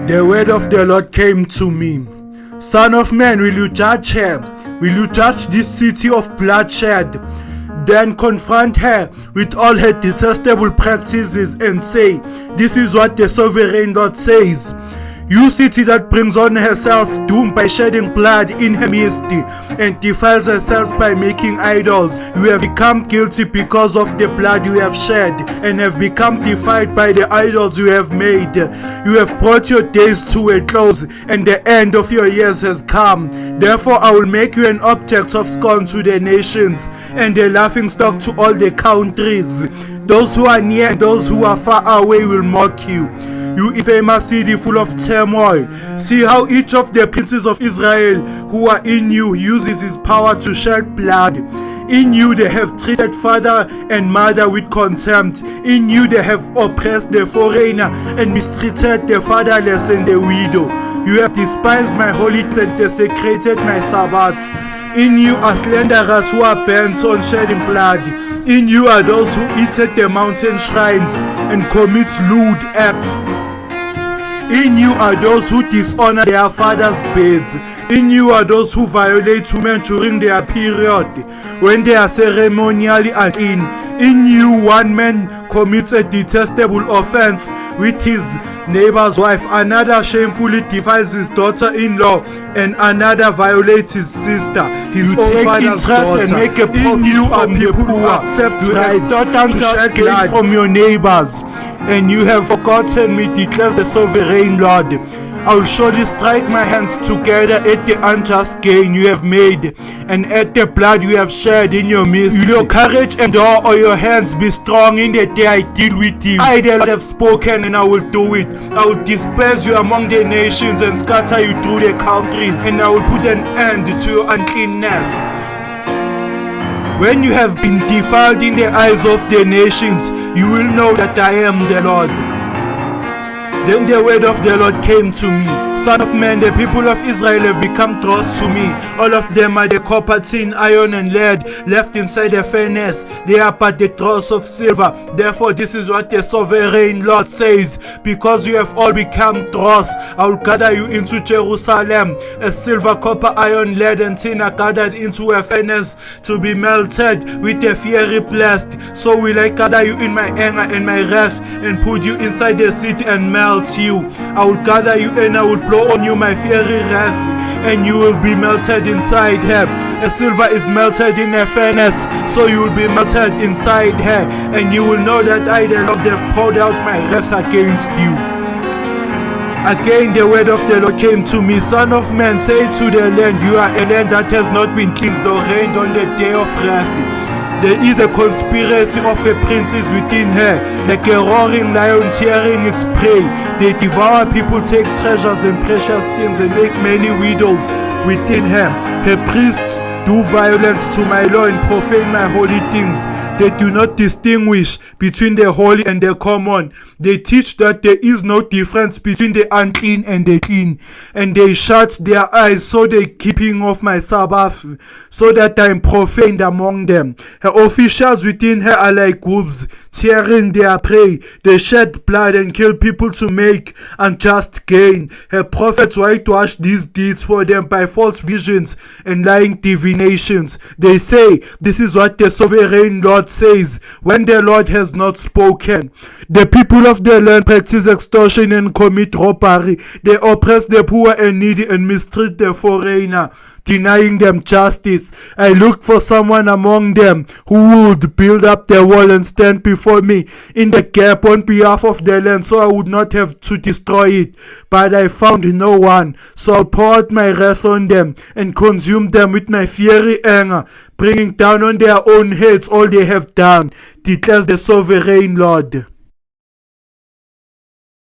The word of the Lord came to me. Son of man, will you judge her? Will you judge this city of bloodshed? Then confront her with all her detestable practices and say, this is what the sovereign Lord says. You city that brings on herself doom by shedding blood in her midst and defiles herself by making idols, you have become guilty because of the blood you have shed and have become defiled by the idols you have made. You have brought your days to a close and the end of your years has come. Therefore I will make you an object of scorn to the nations and a laughingstock to all the countries. Those who are near and those who are far away will mock you. You infamous city full of turmoil, see how each of the princes of Israel who are in you uses his power to shed blood. In you they have treated father and mother with contempt. In you they have oppressed the foreigner and mistreated the fatherless and the widow. You have despised my holy and desecrated my Sabbaths. In you are slanderers who are bent on shedding blood. In you are those who eat at the mountain shrines and commit lewd acts. In you are those who dishonor their fathers' beds. In you are those who violate women during their period, when they are ceremonially unclean. In you one man commits a detestable offense with his neighbor's wife, another shamefully defiles his daughter-in-law, and another violates his sister, his own father's daughter. And make a profit. In you are people who accept rights to shed blood from your neighbors, and you have forgotten me, declares the sovereign Lord. I will surely strike my hands together at the unjust gain you have made, and at the blood you have shed in your midst. Will your courage endure, or your hands be strong in the day I deal with you? I, the Lord, have spoken, and I will do it. I will disperse you among the nations and scatter you through the countries, and I will put an end to your uncleanness. When you have been defiled in the eyes of the nations, you will know that I am the Lord. Then the word of the Lord came to me. Son of man, the people of Israel have become dross to me. All of them are the copper, tin, iron, and lead left inside the furnace. They are but the dross of silver. Therefore, this is what the sovereign Lord says. Because you have all become dross, I will gather you into Jerusalem. As silver, copper, iron, lead, and tin are gathered into a furnace to be melted with a fiery blast, so will I gather you in my anger and my wrath and put you inside the city and melt you. I will gather you and I will blow on you my fiery wrath, and you will be melted inside her. As silver is melted in a furnace, so you will be melted inside her, and you will know that I, the Lord, have poured out my wrath against you. Again the word of the Lord came to me. Son of man, say to the land, you are a land that has not been cleansed or rained on the day of wrath. There is a conspiracy of a princess within her, like a roaring lion tearing its prey. They devour people, take treasures and precious things, and make many widows within her. Her priests do violence to my law and profane my holy things. They do not distinguish between the holy and the common. They teach that there is no difference between the unclean and the clean. And they shut their eyes, so they keeping of my Sabbath, so that I am profaned among them. Her officials within her are like wolves, tearing their prey. They shed blood and kill people to make unjust gain. Her prophets whitewash these deeds for them by false visions and lying divinations. They say, this is what the sovereign Lord says, when the Lord has not spoken. The people of the land practice extortion and commit robbery. They oppress the poor and needy and mistreat the foreigner, denying them justice. I looked for someone among them who would build up the wall and stand before me in the gap on behalf of the land, so I would not have to destroy it. But I found no one, so I poured my wrath on them and consumed them with my fiery anger, bringing down on their own heads all they have done, declares the sovereign Lord.